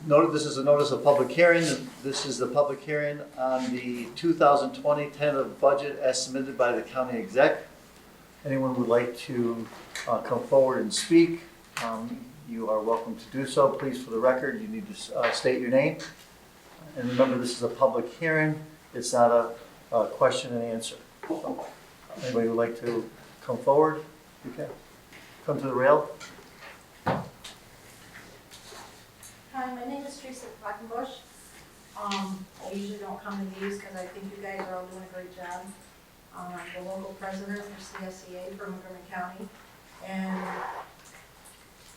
noted this is a notice of public hearing. This is the public hearing on the 2020 tentative budget as submitted by the county exec. Anyone would like to come forward and speak, you are welcome to do so. Please, for the record, you need to state your name. And remember, this is a public hearing. It's not a question and answer. So, anybody would like to come forward? You can. Come to the rail. Hi, my name is Teresa Quackenbush. I usually don't come to these because I think you guys are all doing a great job. I'm the local president for CSEA for Montgomery County, and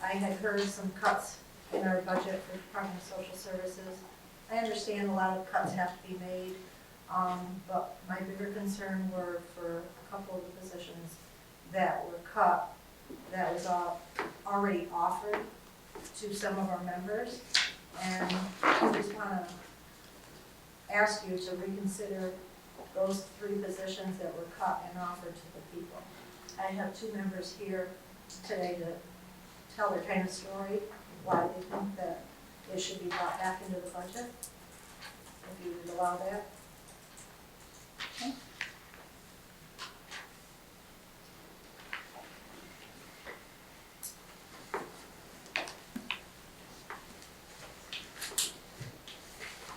I had heard some cuts in our budget for Department of Social Services. I understand a lot of cuts have to be made, but my bigger concern were for a couple of the positions that were cut that was already offered to some of our members, and I just want to ask you to reconsider those 3 positions that were cut and offered to the people. I have 2 members here today to tell their kind of story, why they think that it should be brought back into the budget, if you would allow that. Okay.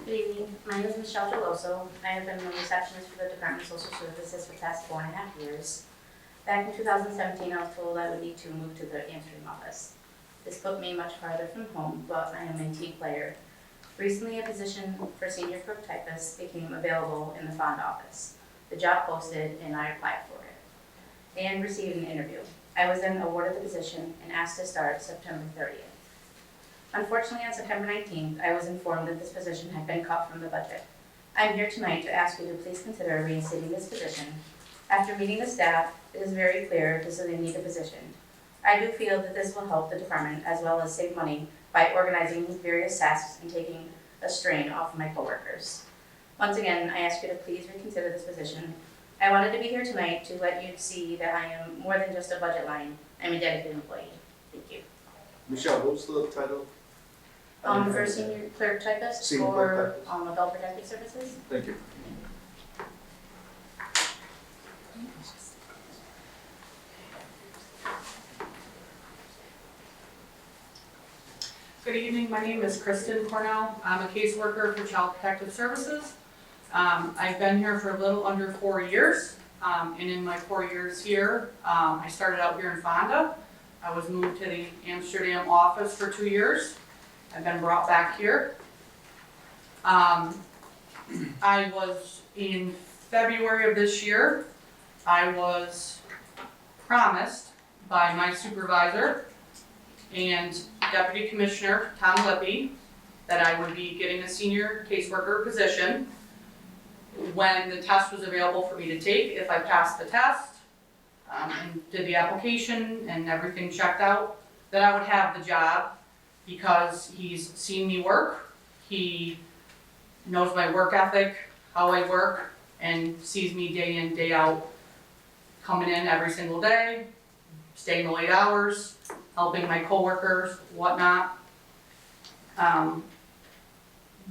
Good evening. My name is Michelle Geloso. I have been the receptionist for the Department of Social Services for the past 4.5 years. Back in 2017, I was told I would need to move to the Amsterdam office. This put me much farther from home, but I am a team player. Recently, a position for senior clerk typist became available in the Fond office. The job posted, and I applied for it and received an interview. I was then awarded the position and asked to start September 30th. Unfortunately, on September 19th, I was informed that this position had been cut from the budget. I'm here tonight to ask you to please consider reinstating this position. After meeting the staff, it is very clear this is a needed position. I do feel that this will help the department as well as save money by organizing various tasks and taking a strain off of my coworkers. Once again, I ask you to please reconsider this position. I wanted to be here tonight to let you see that I am more than just a budget line. I'm a dedicated employee. Thank you. Michelle, what's the title? For senior clerk typist Senior for clerk typist. Adult Protective Services. Thank you. Good evening, my name is Kristen Cornell. I'm a caseworker for Child Protective Services. I've been here for a little under 4 years, and in my 4 years here, I started out here in Fonda. I was moved to the Amsterdam office for 2 years. I've been brought back here. I was in February of this year, I was promised by my supervisor and Deputy Commissioner Tom Lippy that I would be getting a senior caseworker position when the test was available for me to take. If I passed the test and did the application and everything checked out, that I would have the job because he's seen me work. He knows my work ethic, how I work, and sees me day in, day out, coming in every single day, staying the late hours, helping my coworkers, whatnot.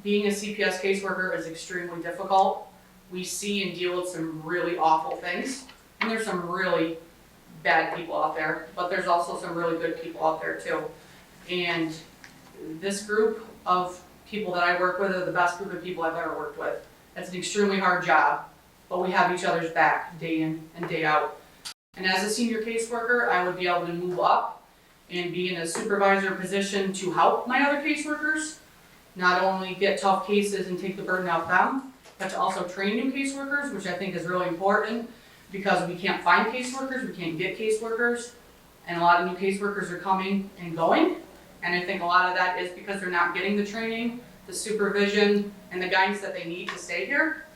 Being a CPS caseworker is extremely difficult. We see and deal with some really awful things, and there's some really bad people out there, but there's also some really good people out there too. And this group of people that I work with are the best group of people I've ever worked with. It's an extremely hard job, but we have each other's back day in and day out. And as a senior caseworker, I would be able to move up and be in a supervisor position to help my other caseworkers, not only get tough cases and take the burden off them, but to also train new caseworkers, which I think is really important because we can't find caseworkers, we can't get caseworkers, and a lot of new caseworkers are coming and going. And I think a lot of that is because they're not getting the training, the supervision, and the guidance that they need to stay here.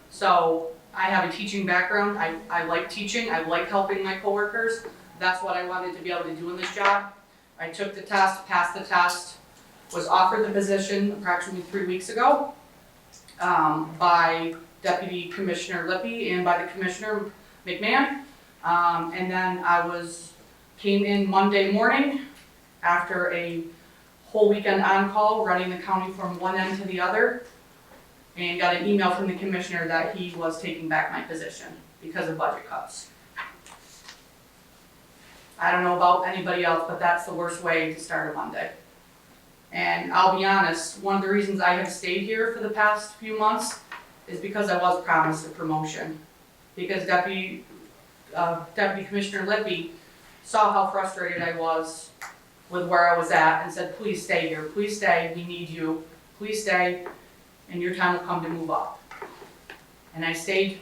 So I have a teaching background. I like teaching. I like helping my coworkers. That's what I wanted to be able to do in this job. I took the test, passed the test, was offered the position approximately 3 weeks ago by Deputy Commissioner Lippy and by the Commissioner McMahon. And then came in Monday morning after a whole weekend on call, running the county from one end to the other, and got an email from the commissioner that he was taking back my position because of budget cuts. I don't know about anybody else, but that's the worst way to start a Monday. And I'll be honest, one of the reasons I have stayed here for the past few months is because I was promised a promotion. Because Deputy Commissioner Lippy saw how frustrated I was with where I was at and said, please stay here, please stay, we need you, please stay, and your time will come to move up. And I stayed,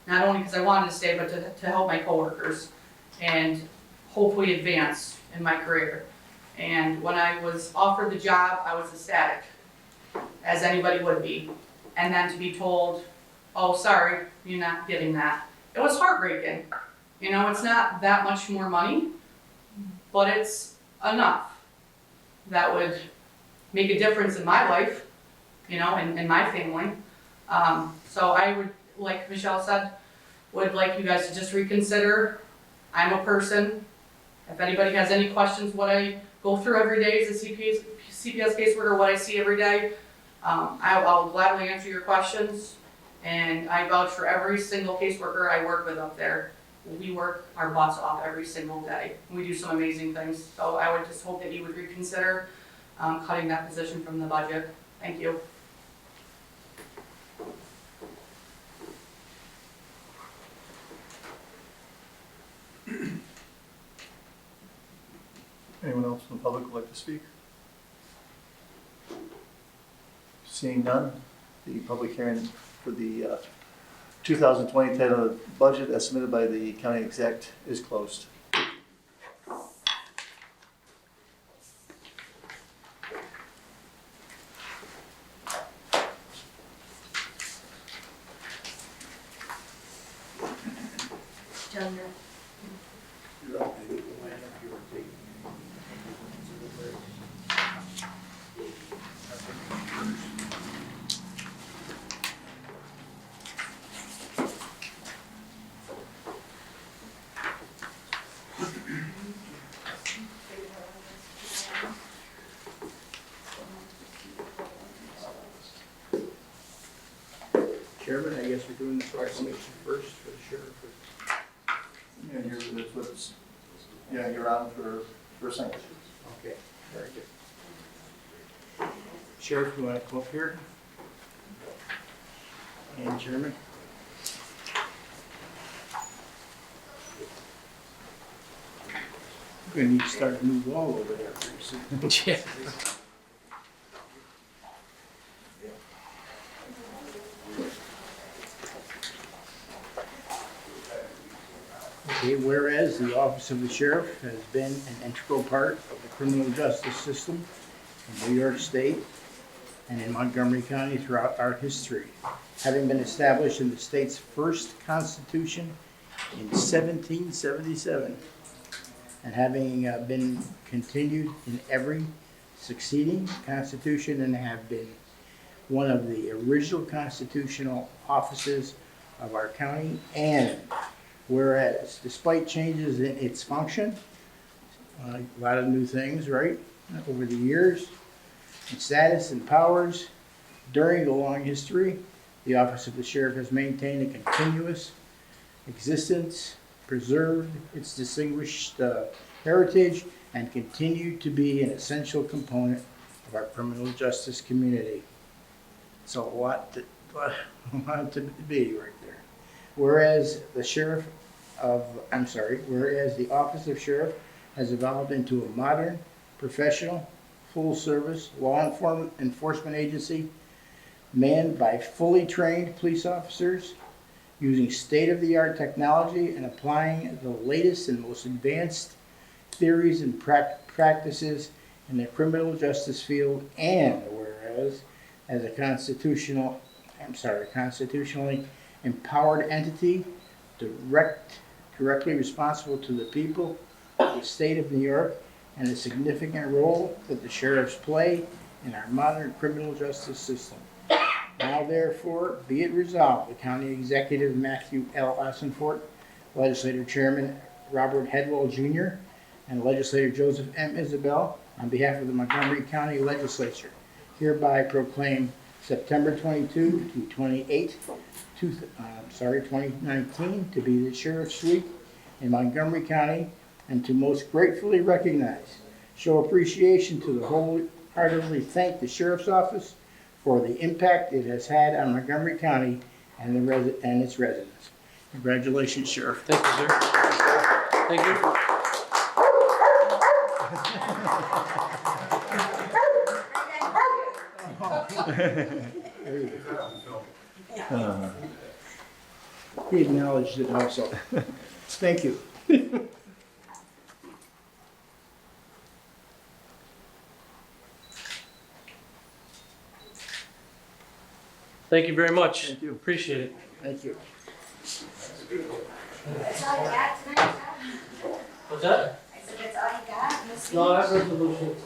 not only because I wanted to stay, but to help my coworkers and hopefully advance in my career. And when I was offered the job, I was ecstatic, as anybody would be. And then to be told, oh, sorry, you're not getting that. It was heartbreaking. You know, it's not that much more money, but it's enough that would make a difference in my life, you know, and my family. So I would, like Michelle said, would like you guys to just reconsider. I'm a person. If anybody has any questions, what I go through every day as a CPS caseworker, what I see every day, I'll gladly answer your questions. And I vouch for every single caseworker I work with up there. We work our butts off every single day. We do some amazing things. So I would just hope that you would reconsider cutting that position from the budget. Thank you. Anyone else from the public would like to speak? Seeing none, the public hearing for the 2020 tentative budget as submitted by the county exec is closed. John, Chairman, I guess we're doing the proclamation first for the sheriff. Yeah, that's what's, yeah, you're on for a second. Okay, very good. Sheriff, you want to come up here? And Chairman? We're gonna need to start a new wall over there pretty soon. Yeah. Okay, whereas the office of the sheriff has been an integral part of the criminal justice system in New York State and in Montgomery County throughout our history, having been established in the state's first constitution in 1777, and having been continued in every succeeding constitution, and have been one of the original constitutional offices of our county. And whereas despite changes in its function, a lot of new things, right, over the years, and status and powers, during the long history, the office of the sheriff has maintained a continuous existence, preserved its distinguished heritage, and continued to be an essential component of our criminal justice community. So a lot to be right there. Whereas the whereas the office of sheriff has evolved into a modern, professional, full-service law enforcement agency manned by fully trained police officers, using state-of-the-art technology and applying the latest and most advanced theories and practices in the criminal justice field. And whereas as a constitutionally empowered entity, directly responsible to the people of the state of New York, and the significant role that the sheriffs play in our modern criminal justice system. Now therefore, be it resolved, the County Executive Matthew L. Ossenfort, Legislative Chairman Robert Hedwell Jr., and Legislator Joseph M. Isabel, on behalf of the Montgomery County Legislature, hereby proclaim September 22 to 28, 2019 to be the Sheriff's Week in Montgomery County, and to most gratefully recognize, show appreciation to the wholeheartedly thank the Sheriff's Office for the impact it has had on Montgomery County and its residents. Congratulations, Sheriff. Thank you, sir. Thank you. He acknowledged it also. Thank you. Thank you very much. Thank you. Appreciate it. Thank you. That's all you got tonight, Tom? What's that? I said, that's all you got? No speech? No, that's resolution.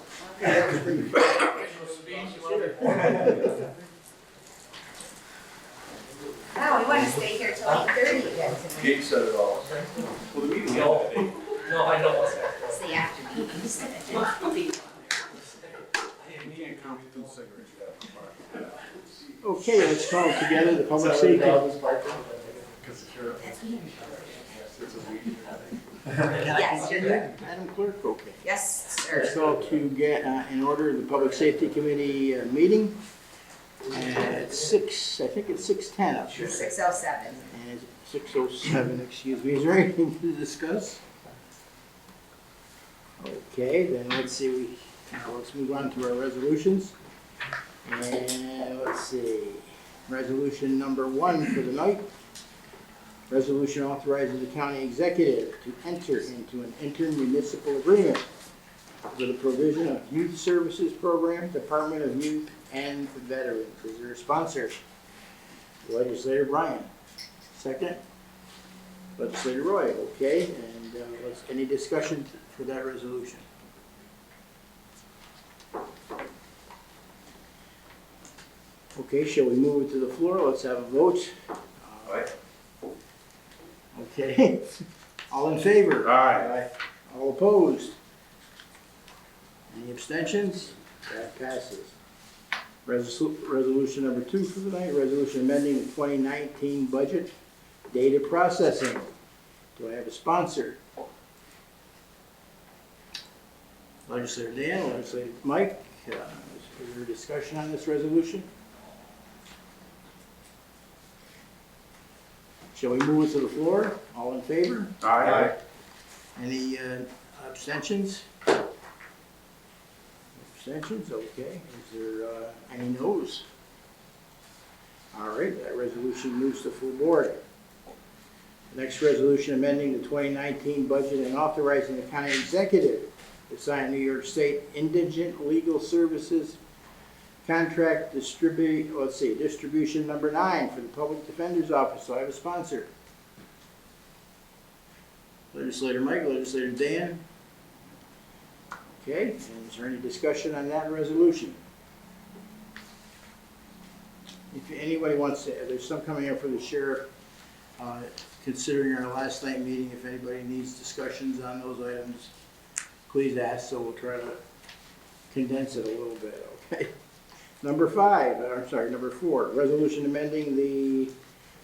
No, we want to stay here till 8:30 again tonight. Kate said it all. Well, the meeting No, no, I know what's that. It's the after meetings. Okay, let's call together the public safety. Yes, you're good. Madam Clerk, okay. Yes, Let's sir. go to get in order the Public Safety Committee meeting at 6, I think it's 6:10 up here. 6:07. And it's 6:07, excuse me. Is there anything to discuss? Okay, then let's see, let's move on to our resolutions. And let's see, resolution number 1 for the night. Resolution authorizing the county executive to enter into an intermunicipal agreement for the provision of youth services program, Department of Youth and Veterans. Is there a sponsor? Legislator Bryan. Second? Legislator Roy. Okay, and any discussion for that resolution? Okay, shall we move it to the floor? Let's have a vote. Aye. Okay, all in favor? Aye. All opposed? Any abstentions? That passes. Resolution number 2 for the night, resolution amending the 2019 budget, data processing. Do I have a sponsor? Legislator Dan, Legislator Mike, is there a discussion on this resolution? Shall we move it to the floor? All in favor? Aye. Any abstentions? Abstentions, okay. Is there any noes? All right, that resolution moves to full board. Next resolution amending the 2019 budget and authorizing the county executive to sign New York State Indigent Legal Services Contract distribution number 9 for the Public Defender's Office. So I have a sponsor. Legislator Mike, Legislator Dan. Okay, and is there any discussion on that resolution? If anybody wants to, there's some coming up for the sheriff. Considering our last night meeting, if anybody needs discussions on those items, please ask, so we'll try to condense it a little bit, okay? Number 4, resolution amending the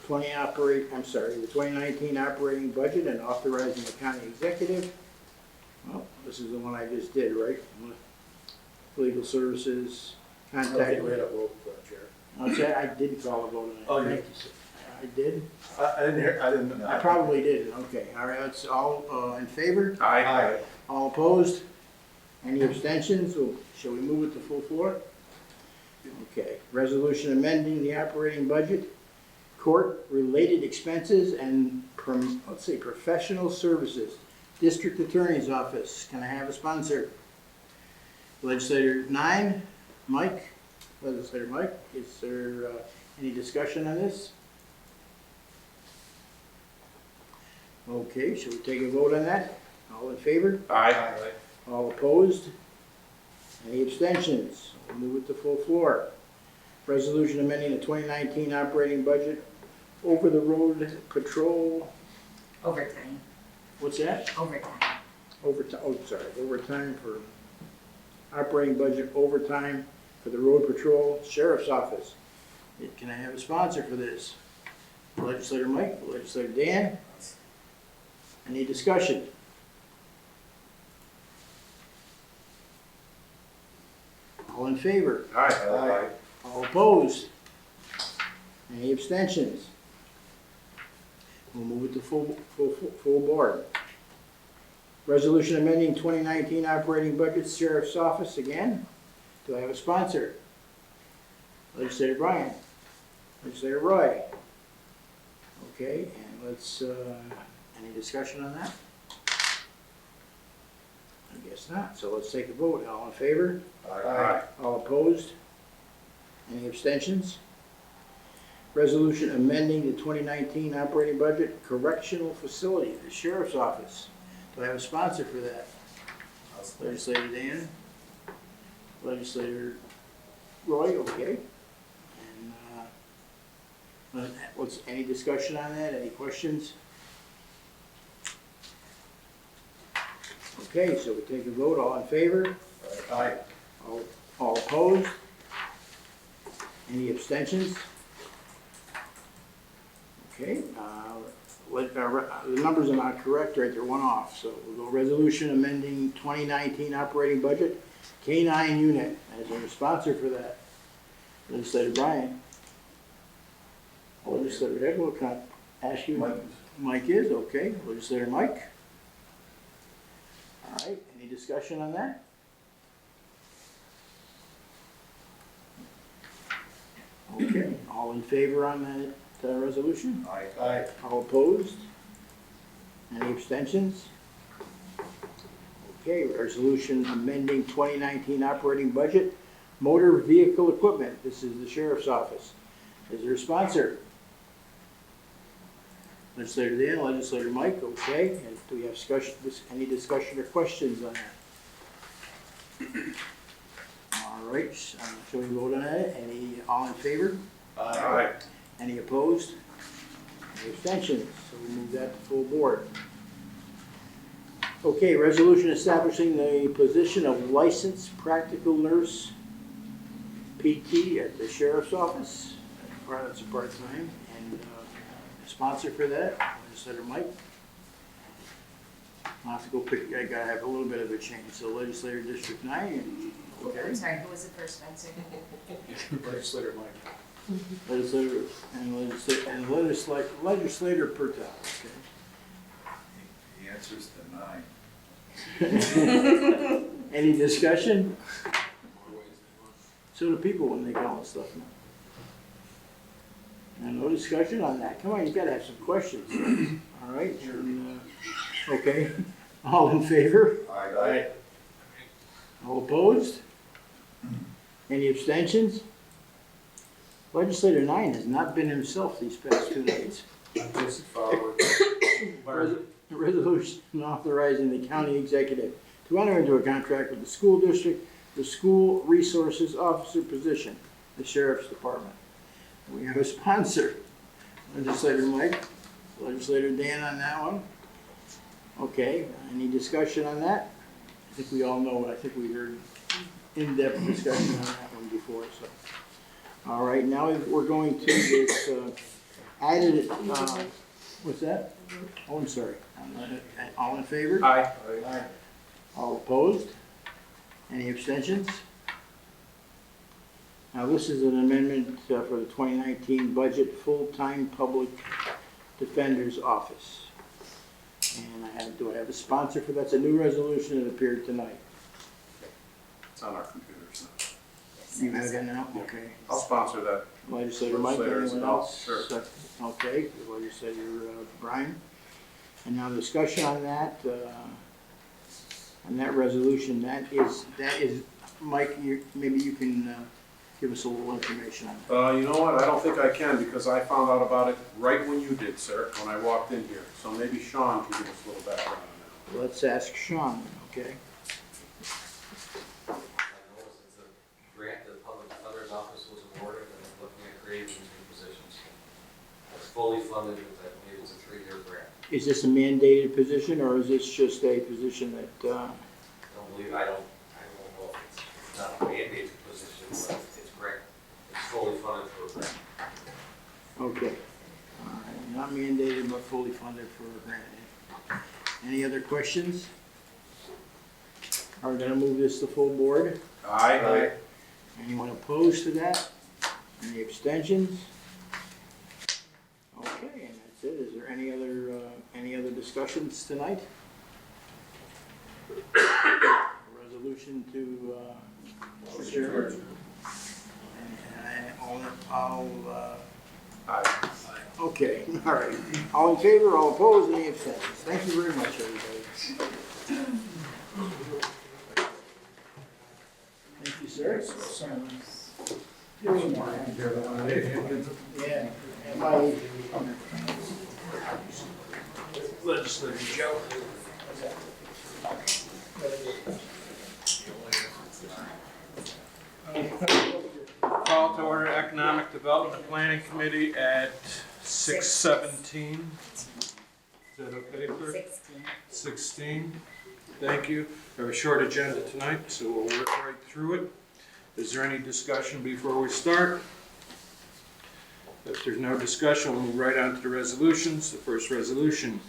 2019 operating budget and authorizing the county executive. Well, this is the one I just did, right? Legal services, contact. I didn't call a vote on it. Oh, you- Thank you, sir. I did? I didn't. I probably didn't, okay. All right, let's all in favor? Aye. All opposed? Any abstentions? Shall we move it to full floor? Okay, resolution amending the operating budget, court-related expenses, and, professional services. District Attorney's Office, can I have a sponsor? Legislator 9, Mike. Legislator Mike, is there any discussion on this? Okay, shall we take a vote on that? All in favor? Aye. All opposed? Any abstentions? We'll move it to full floor. Resolution amending the 2019 operating budget, over-the-road patrol, Overtime, what's that? overtime. overtime for operating budget overtime for the road patrol sheriff's office. Can I have a sponsor for this? Legislator Mike, Legislator Dan? Any discussion? All in favor? Aye. All opposed? Any abstentions? We'll move it to full board. Resolution amending 2019 operating budget, Sheriff's Office again. Do I have a sponsor? Legislator Bryan. Legislator Roy. Okay, and let's, any discussion on that? I guess not, so let's take a vote. All in favor? Aye. All opposed? Any abstentions? Resolution amending the 2019 operating budget, correctional facility, the sheriff's office. Do I have a sponsor for that? Legislator Dan? Legislator Roy, okay. And, any discussion on that? Any questions? Okay, so we take a vote. All in favor? Aye. All opposed? Any abstentions? Okay, the numbers are not correct, right, they're one off, so we'll go resolution amending 2019 operating budget, K-9 unit, as a sponsor for that. Legislator Bryan. Legislator Hegel, can I ask you? Mike is, okay. Legislator Mike? All right, any discussion on that? Okay, all in favor on that resolution? Aye. All opposed? Any abstentions? Okay, resolution amending 2019 operating budget, motor vehicle equipment. This is the sheriff's office. Is there a sponsor? Legislator Dan, Legislator Mike, okay. And do we have any discussion or questions on that? All right, shall we vote on that? All in favor? Aye. Any opposed? Any abstentions? So we move that to full board. Okay, resolution establishing the position of licensed practical nurse PT at the sheriff's office. That's a part-time. And a sponsor for that, Legislator Mike. I'll have to go pick, I gotta have a little bit of a change. So Legislator District 9. Okay. I'm sorry, who was the first one, sir? Legislator Mike. Legislator and legislator Pertell, okay. The answer's denied. Any discussion? So do people when they call and stuff. No discussion on that. Come on, you gotta have some questions. All right. And, okay. All in favor? Aye. All opposed? Any abstentions? Legislator 9 has not been himself these past 2 nights. Resolution authorizing the county executive to enter into a contract with the school district, the school resources officer position, the sheriff's department. We have a sponsor, Legislator Mike, Legislator Dan on that one. Okay, any discussion on that? I think we all know, I think we heard in-depth discussion on that one before, so. All right, now we're going to this added, what's that? Oh, I'm sorry. All in favor? Aye. All opposed? Any abstentions? Now, this is an amendment for the 2019 budget, full-time public defender's office. And do I have a sponsor for that? It's a new resolution that appeared tonight. It's on our computers now. You have that now? Okay. I'll sponsor that. Legislator Mike, Legislators, anyone no, else? sure. Okay, Legislator Bryan. And now discussion on that resolution, that is, Mike, maybe you can give us a little information on that. You know what, I don't think I can, because I found out about it right when you did, sir, when I walked in here. So maybe Sean can give us a little background on that. Let's ask Sean, okay? I noticed it's a grant that the Public Defender's Office was awarded, and it's looking at creating these new positions. It's fully funded with, I believe it's a 3-year grant. Is this a mandated position, or is this just a position that, I don't know if it's not a mandated position, but it's grant, it's fully funded for a grant. okay. All right, not mandated, but fully funded for a grant. Any other questions? Are we gonna move this to full board? Aye. Anyone opposed to that? Any abstentions? Okay, and that's it. Is there any other discussions tonight? Resolution to, adjourn. Aye. Okay, all right. All in favor, all opposed, any abstentions? Thank you very much, everybody. Thank you, sir. Yeah, and my legislator Joe. Call to order Economic Development Planning Committee at 6:17. Is that okay, clerk? 16. Thank you. We have a short agenda tonight, so we'll work right through it. Is there any discussion before we start? If there's no discussion, we'll move right on to the resolutions. The first resolution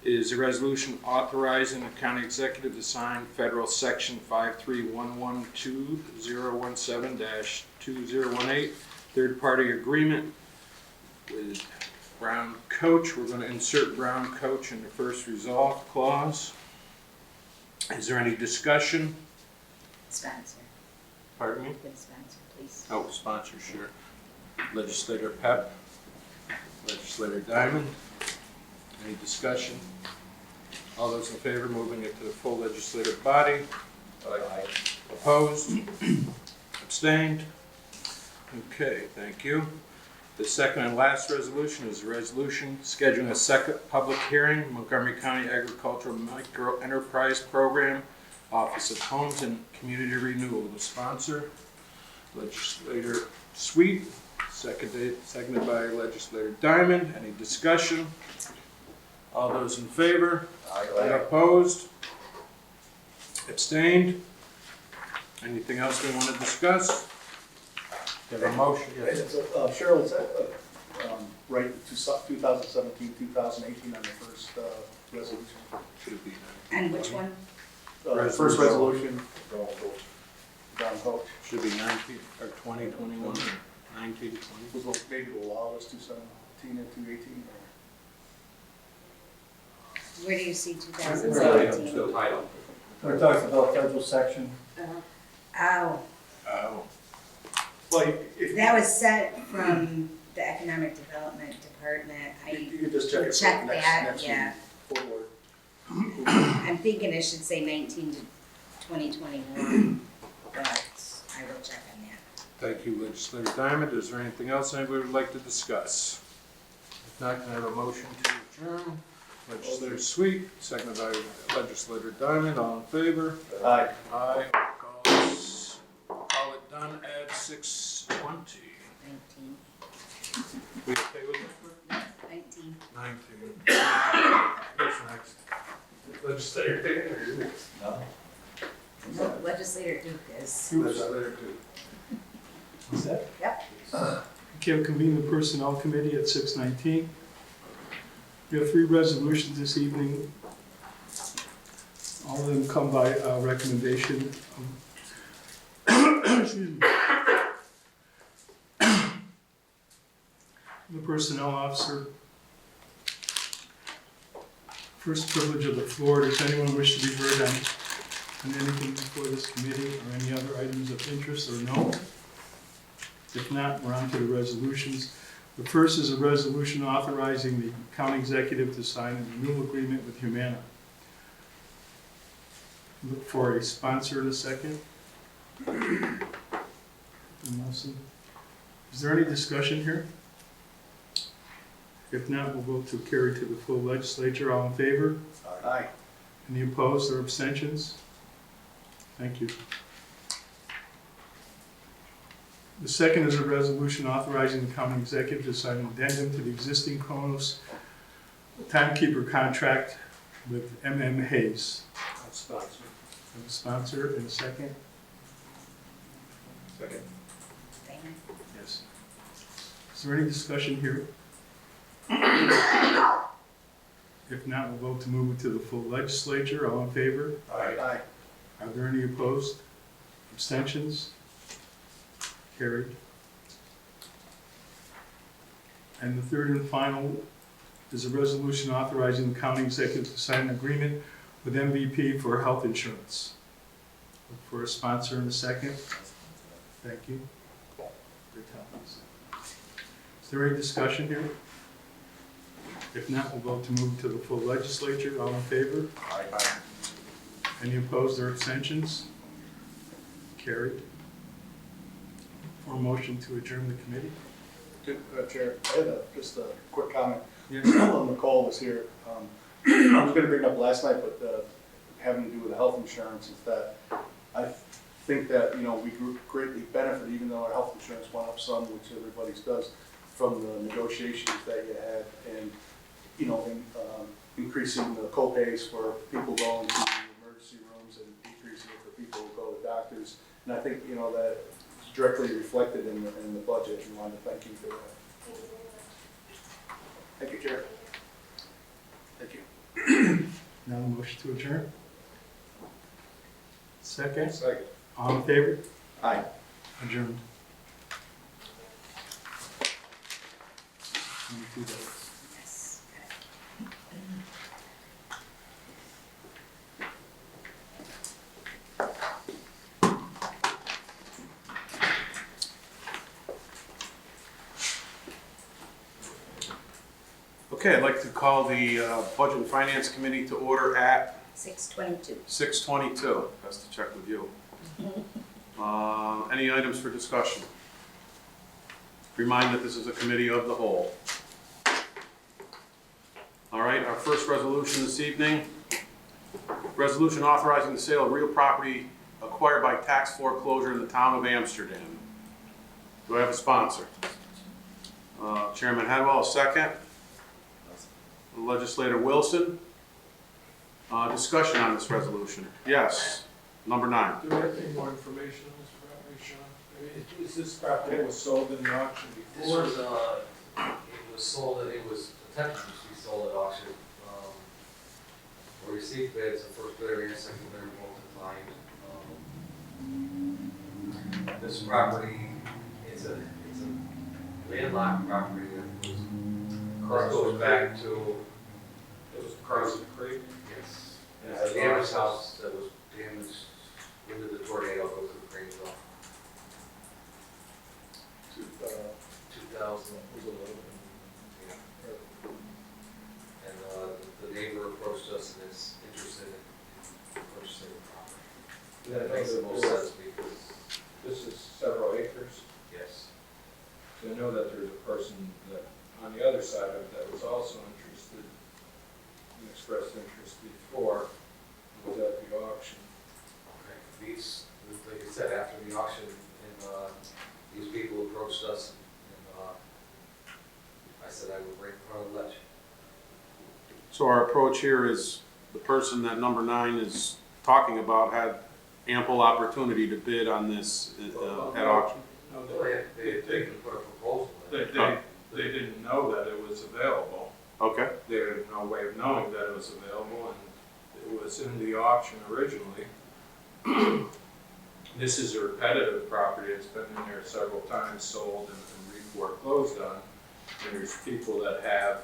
is a resolution authorizing the county executive to sign federal section 53112-017-2018, third-party agreement with Brown Coach. We're going to insert Brown Coach in the first resolve clause. Is there any discussion? Sponsor, Pardon me? good sponsor, please. Oh, sponsor, sure. Legislator Pep, Legislator Diamond. Any discussion? All those in favor, moving it to the full legislative body? Aye. Opposed? Abstained? Okay, thank you. The second and last resolution is a resolution scheduling a second public hearing, Montgomery County Agricultural Micro Enterprise Program, Office of Homes and Community Renewal. The sponsor, Legislator Sweet, seconded by Legislator Diamond. Any discussion? All those in favor? Aye. Opposed? Abstained? Anything else we want to discuss? Do you have a motion? Yes. Cheryl, is that right, 2017, 2018 on the first resolution? Should be. And which one? First resolution, Brown Coach, Should be 19, or 20, 21, 19, 20. was maybe the law was 2017 and 2018, or? Where do you see It's 2017? the title. We're talking about federal section. Oh, Oh. Well, if that was sent from the Economic Development Department. you could just check it. check for next- that, next yeah. meeting, full board. I'm thinking it should say 19 to 2021, but I will check on that. Thank you, Legislator Diamond. Is there anything else anybody would like to discuss? If not, can I have a motion to adjourn? Legislator Sweet, seconded by Legislator Diamond. All in favor? Aye. Aye. Call it done at 6:20. 19. We okay with it? 19. 19. Who's next? Legislator Diamond. No? No, Legislator Duke is. Legislator Duke. What's that? Yep. Okay, I'll convene the Personnel Committee at 6:19. We have 3 resolutions this evening. All of them come by recommendation of excuse me, the Personnel Officer. First privilege of the floor. Does anyone wish to be heard on anything before this committee or any other items of interest or no? If not, we're on to the resolutions. The first is a resolution authorizing the county executive to sign a renewal agreement with Humana. Look for a sponsor in a second. Nelson. Is there any discussion here? If not, we'll vote to carry to the full legislature. All in favor? Aye. Any opposed or abstentions? Thank you. The second is a resolution authorizing the county executive to sign an addendum to the existing Kronos timekeeper contract with MM Hayes. I'll sponsor. Have a sponsor and a second? Second. Yes. Is there any discussion here? If not, we'll vote to move it to the full legislature. All in favor? Aye. Are there any opposed? Abstentions? Carried. And the third and final is a resolution authorizing the county executive to sign an agreement with MVP for health insurance. Look for a sponsor in a second. Thank you. Is there any discussion here? If not, we'll vote to move to the full legislature. All in favor? Aye. Any opposed or abstentions? Carried. For a motion to adjourn the committee? Chair, I had just a quick comment. Yes. Nicole was here. I was gonna bring it up last night, but having to do with the health insurance is that I think that, we greatly benefit, even though our health insurance went up some, which everybody's does, from the negotiations that you had and, increasing the co-pays for people going to the emergency rooms and decreasing it for people who go to doctors. And I think, that it's directly reflected in the budget, and wanted to thank you for that. Thank you, Chair. Thank you. Now a motion to adjourn? Second? Second. All in favor? Aye. Adjourned. Let me do that. Okay, I'd like to call the Budget and Finance Committee to order at 6:22. 6:22. Best to check with you. Any items for discussion? Remind that this is a committee of the whole. All right, our first resolution this evening. Resolution authorizing the sale of real property acquired by tax foreclosure in the town of Amsterdam. Do I have a sponsor? Chairman Hadwell, a second. Legislator Wilson. Discussion on this resolution. Yes. Number 9. Do we have any more information on this property, Sean? I mean, is this property that was sold in the auction This before? was, it was attempted to be sold at auction. We received bids, the first bidder and second bidder both declined. This property, it's a landlocked property that goes back to, It was across the creek? yes, it's a damaged house that was damaged into the tornado, goes to the Green Zone. 2000. Yeah. And the neighbor approached us and is interested in purchasing the property. That makes the most sense because, This is several acres. yes, So I know that there's a person that, on the other side of it, that was also interested, and expressed interest before, was at the auction. okay. These, like I said, after the auction, and these people approached us, and I said I would bring in front of the ledge. So our approach here is the person that number 9 is talking about had ample opportunity to bid on this at auction. No, Well, they can put a proposal in. they didn't know that it was available. Okay. They had no way of knowing that it was available, and it was in the auction originally. This is a repetitive property, it's been in there several times, sold and re-foreclosed on. And there's people that have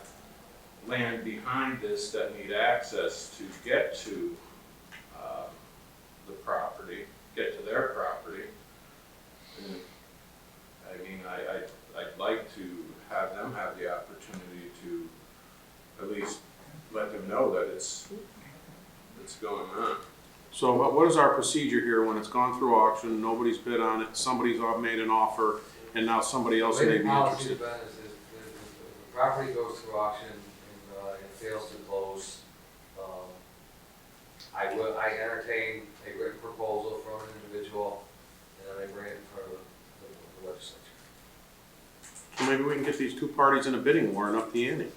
land behind this that need access to get to the property, get to their property. And, I mean, I'd like to have them have the opportunity to at least let them know that it's going on. So what is our procedure here when it's gone through auction, nobody's bid on it, somebody's made an offer, and now somebody else The way may the be policy interested? has been is if the property goes through auction and it fails to close, I entertain a written proposal from an individual, and then I bring it in front of the legislature. So maybe we can get these two parties in a bidding war and up the ante.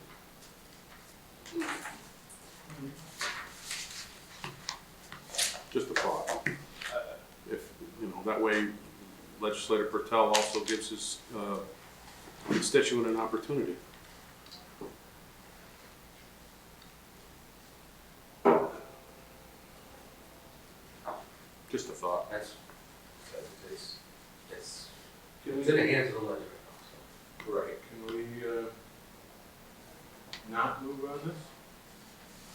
that way Legislator Pertel also gives his constituent an opportunity. Just a thought. It's, it's in the hands of the legislature. Right, can we not move on this?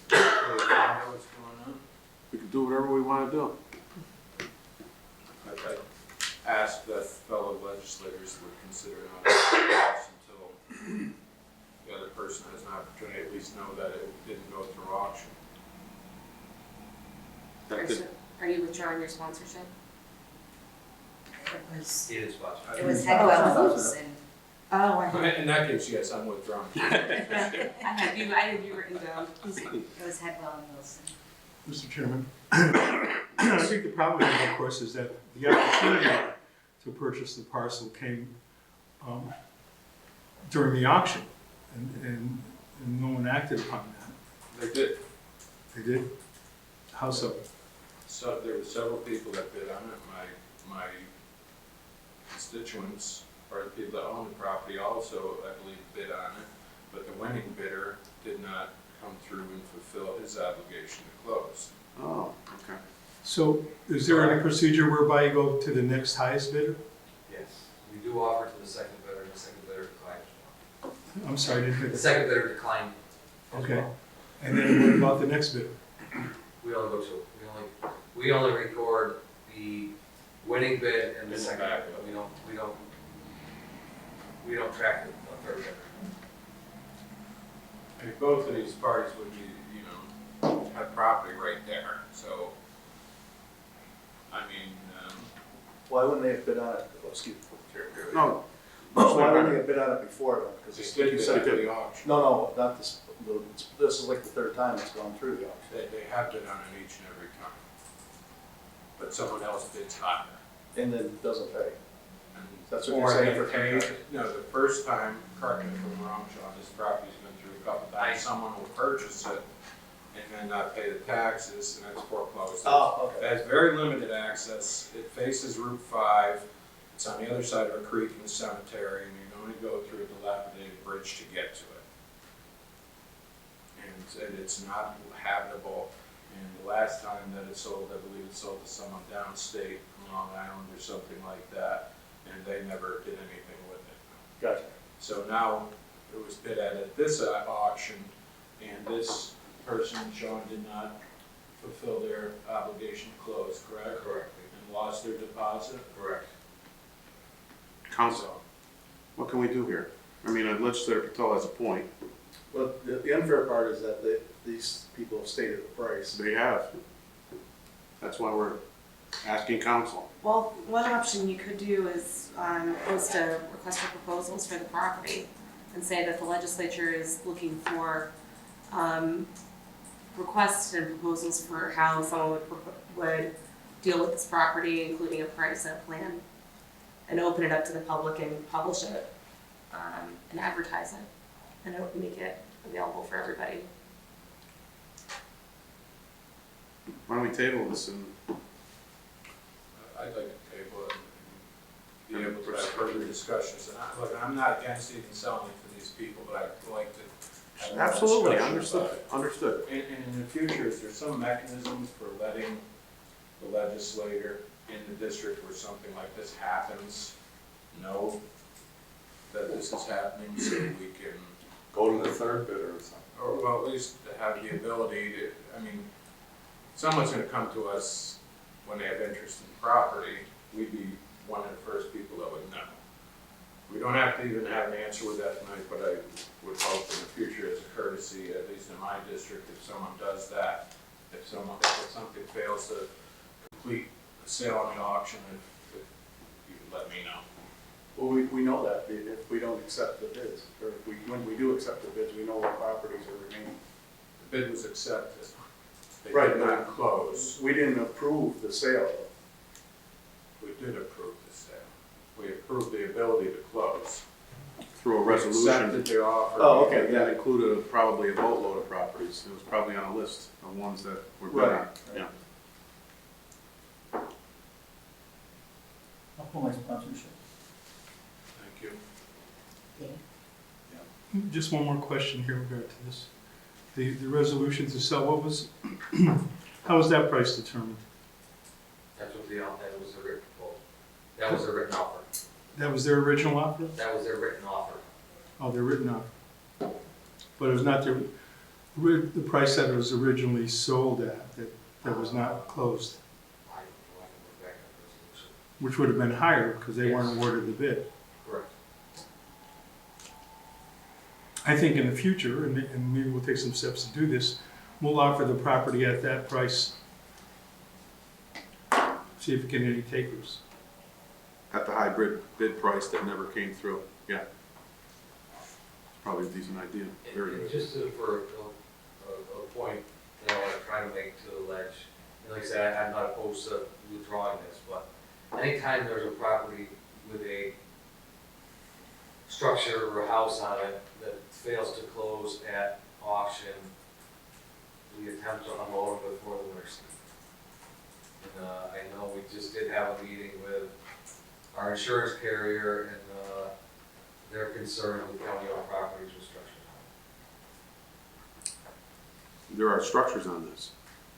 Find out what's going on? We can do whatever we want to do. I asked that fellow legislators would consider not to pass until the other person has an opportunity to at least know that it didn't go through auction. That could- Are you withdrawing your sponsorship? It was, He is sponsored. It was Headwell Wilson. In that case, yes, I'm withdrawing. I had you written down. It was Headwell and Wilson. Mr. Chairman, I think the problem here, of course, is that the opportunity to purchase the parcel came during the auction, and no one acted upon that. They did. They did? How so? So there were several people that bid on it. My constituents, or the people that own the property also, I believe, bid on it. But the winning bidder did not come through and fulfill his obligation to close. Oh, okay. So is there any procedure whereby you go to the next highest bidder? Yes, we do offer to the second bidder, and the second bidder declined. I'm sorry, I didn't hear The that. second bidder declined as Okay. well. And then what about the next bidder? We only go to, we only record the winning bid and the And the second backup. bid. We don't track the third bidder. I mean, both of these parties would be, have property right there, so, I mean, Why wouldn't they have bid on it? Oh, excuse me. No. Why wouldn't they have bid on it before then? Because they it's, did you bid said, after the auction. no, not this, this is like the third time it's gone through the auction. They have bid on it each and every time. But someone else bids higher. And then doesn't pay. And- That's what you're or saying they for paid- contract. No, the first time, correct me if I'm wrong, Sean, this property's been through a couple times. Someone will purchase it and then not pay the taxes, and it's foreclosed. Oh, It has very limited access. It faces Route 5. It's on the other side of a creek in the cemetery, and you only go through a dilapidated bridge to get to it. And it's not habitable. And the last time that it sold, I believe it sold to someone downstate, Long Island or something like that, and they never did anything with it. Gotcha. So now it was bid at this auction, and this person, Sean, did not fulfill their obligation to close, correct? Correct. And lost their deposit? Correct. Council, what can we do here? I mean, Legislator Patel has a point. Well, the unfair part is that these people have stated the price. They have. That's why we're asking council. Well, one option you could do is post a request for proposals for the property and say that the legislature is looking for requests and proposals for how someone would deal with this property, including a price and a plan, and open it up to the public and publish it and advertise it and make it available for everybody. Why don't we table this and I'd like to table it and be able to have further discussions. And look, I'm not against even selling it to these people, but I'd like to have more absolutely, discussion understood, about it. understood. And in the future, is there some mechanisms for letting the legislator in the district where something like this happens know that this is happening, so we can, Go to the third bidder or something. or well, at least have the ability to, I mean, someone's gonna come to us when they have interest in property, we'd be one of the first people that would know. We don't have to even have an answer with that tonight, but I would hope in the future as a courtesy, at least in my district, if someone does that, if something fails to complete the sale on the auction, if you could let me know. Well, we know that if we don't accept the bids, or if when we do accept the bids, we know what properties are remaining. The bid was accepted. They Right, did not close. We didn't approve the sale. We did approve the sale. We approved the ability to close. Through a We resolution. accepted the offer. Oh, okay. That included probably a boatload of properties. It was probably on a list of ones that were bid on. Right. Yeah. Just one more question here in regard to this. The resolution to sell, what was, how was that price determined? That's what that was the written quote. That was the written offer. That was their original offer? That was their written offer. Oh, their written offer. But it was not the price that it was originally sold at, that was not closed, I can look back at the resolution. which would have been higher because they weren't Yes. awarded the bid. Correct. I think in the future, and maybe we'll take some steps to do this, we'll offer the property at that price. See if we get any takers. At the hybrid bid price that never came through, yeah. Probably a decent idea, very And good. just for a point, you know, I'm trying to make to the ledge, and like I said, I'm not opposed to withdrawing this, but anytime there's a property with a structure or a house on it that fails to close at auction, we attempt to unload it before the winter season. And I know we just did have a meeting with our insurance carrier, and they're concerned with county-owned properties with structures on There are structures on this.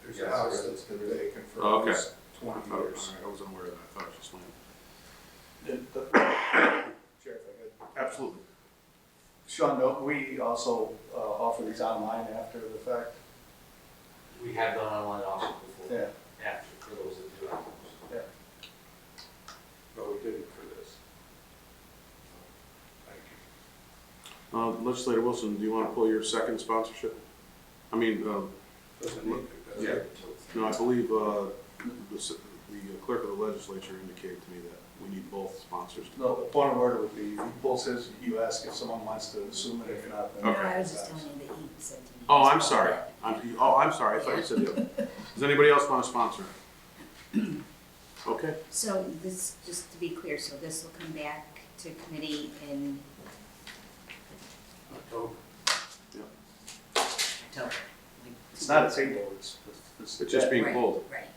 There's Yes, a house there that's been vacant for Oh, okay. almost 20 All years. right, I wasn't aware of that, I thought it was just land. Sheriff, I Absolutely. could. Sean, don't we also offer these online after the fact? it. We have done online auctions before, Yeah, after, for those that do have those. but we didn't for this. Thank you. Legislator Wilson, do you want to pull your second sponsorship? I mean, Doesn't need to, does Yeah. it? no, I believe the clerk of the legislature indicated to me that we need both sponsors. No, the point of order would be, Bull says you ask if someone wants to assume it, if not, then. Okay. No, I was just telling you that he said to me. Oh, I'm sorry. I'm sorry, I thought you said the other. Does anybody else want to sponsor? Okay. So this, just to be clear, so this will come back to committee in October. October. It's not a table, it's. It's just being Right, pulled right.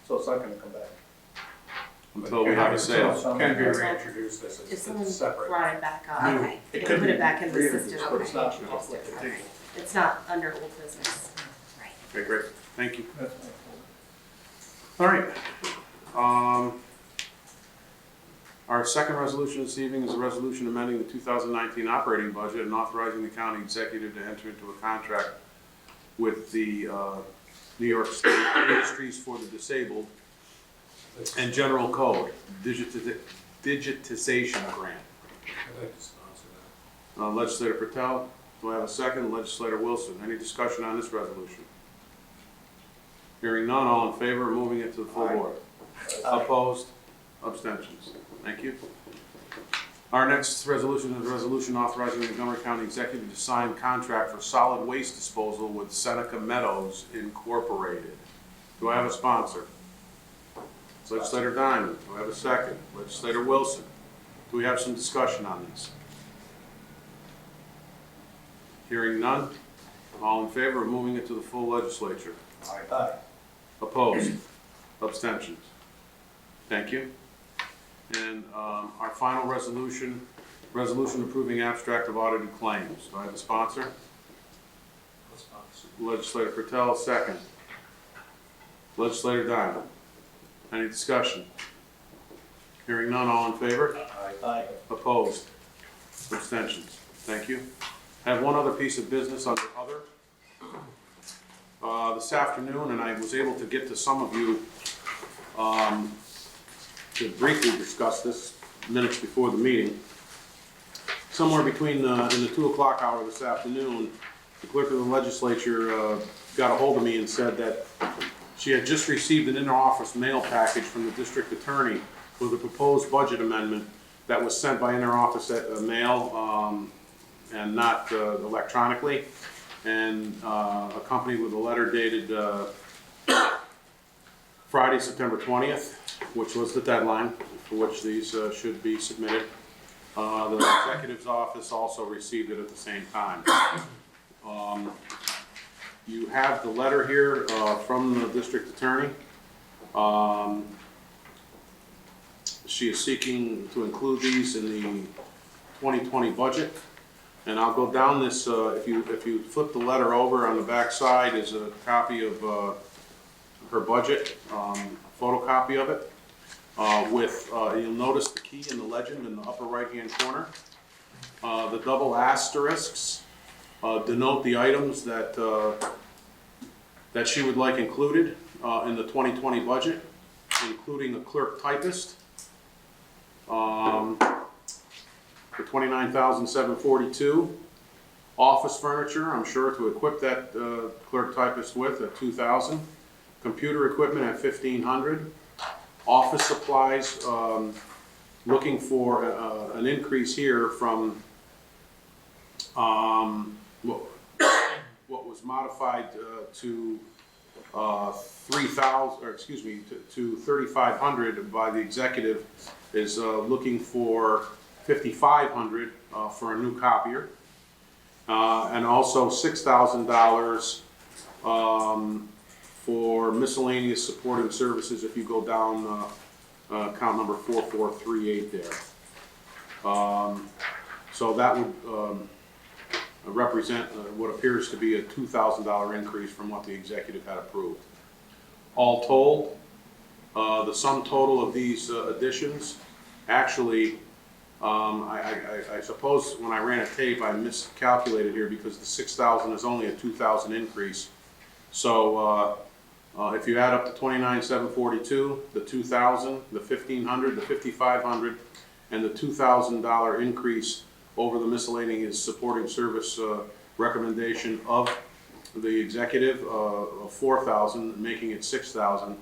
So it's not gonna come back. until we have a sale. Can be reintroduced as If someone it's separate. brought it back up, Okay. they can put it back in the Reintroduced, system. but it's not Okay. off like the table. It's not under old business. Right. Okay, great, thank you. That's- All right. Our second resolution this evening is a resolution amending the 2019 operating budget and authorizing the county executive to enter into a contract with the New York State Industries for the Disabled and General Code digitization grant. I'd like to sponsor that. Legislator Patel, do I have a second? Legislator Wilson, any discussion on this resolution? Hearing none, all in favor of moving it to the full board? Opposed? Abstentions? Thank you. Our next resolution is a resolution authorizing the Montgomery County Executive to sign contract for solid waste disposal with Seneca Meadows Incorporated. Do I have a sponsor? Legislator Diamond, do I have a second? Legislator Wilson, do we have some discussion on this? Hearing none, all in favor of moving it to the full legislature? Aye. Opposed? Abstentions? Thank you. And our final resolution approving abstract of audited claims. Do I have a sponsor? I'll sponsor. Legislator Patel, second. Legislator Diamond. Any discussion? Hearing none, all in favor? Aye. Opposed? Abstentions? Thank you. I have one other piece of business under other. This afternoon, and I was able to get to some of you to briefly discuss this minutes before the meeting. Somewhere between in the 2 o'clock hour this afternoon, the clerk of the legislature got a hold of me and said that she had just received an inter-office mail package from the district attorney with a proposed budget amendment that was sent by inter-office mail and not electronically, and accompanied with a letter dated Friday, September 20th, which was the deadline for which these should be submitted. The executive's office also received it at the same time. You have the letter here from the district attorney. She is seeking to include these in the 2020 budget. And I'll go down this, if you flip the letter over, on the back side is a copy of her budget, a photocopy of it, with, you'll notice the key and the legend in the upper right-hand corner. The double asterisks denote the items that she would like included in the 2020 budget, including a clerk typist for $29,742. Office furniture, I'm sure, to equip that clerk typist with at $2,000. Computer equipment at $1,500. Office supplies, looking for an increase here from what was modified to 3,000, or excuse me, to 3,500 by the executive, is looking for 5,500 for a new copier, and also $6,000 for miscellaneous supporting services. If you go down account number 4438 there, so that would represent what appears to be a $2,000 increase from what the executive had approved. All told, the sum total of these additions, actually, I suppose when I ran a tape I miscalculated here, because the 6,000 is only a 2,000 increase. So if you add up the 29,742, the 2,000, the 1,500, the 5,500, and the $2,000 increase over the miscellaneous supporting service recommendation of the executive of 4,000, making it 6,000,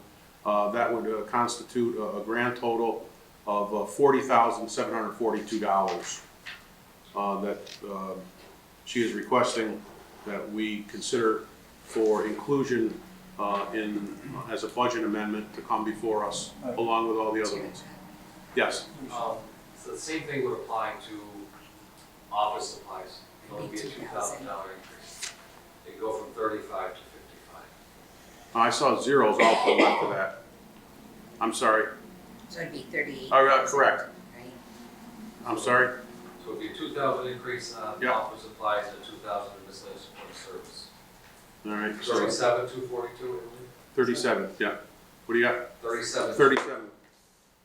that would constitute a grand total of $40,742 that she is requesting that we consider for inclusion as a budget amendment to come before us, along with all the other ones. Yes? So the same thing would apply to office supplies. It would be a $2,000 increase. They go from 35 to 55. I saw zeros all to the left of that. I'm sorry. So it'd be 38. Oh, correct. Right? I'm sorry. So it would be a 2,000 increase on Yep. office supplies and 2,000 in miscellaneous supporting service. All right. So 37, 242, I believe. 37. Yeah. What do you got? 37, 37.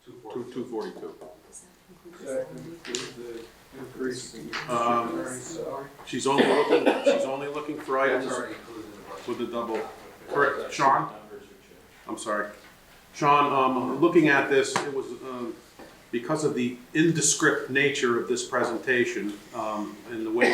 242. 242. Increase. She's only looking for That's items already included in the budget. with the double. Correct. Sean? I'm sorry. Sean, looking at this, it was because of the indescript nature of this presentation and the way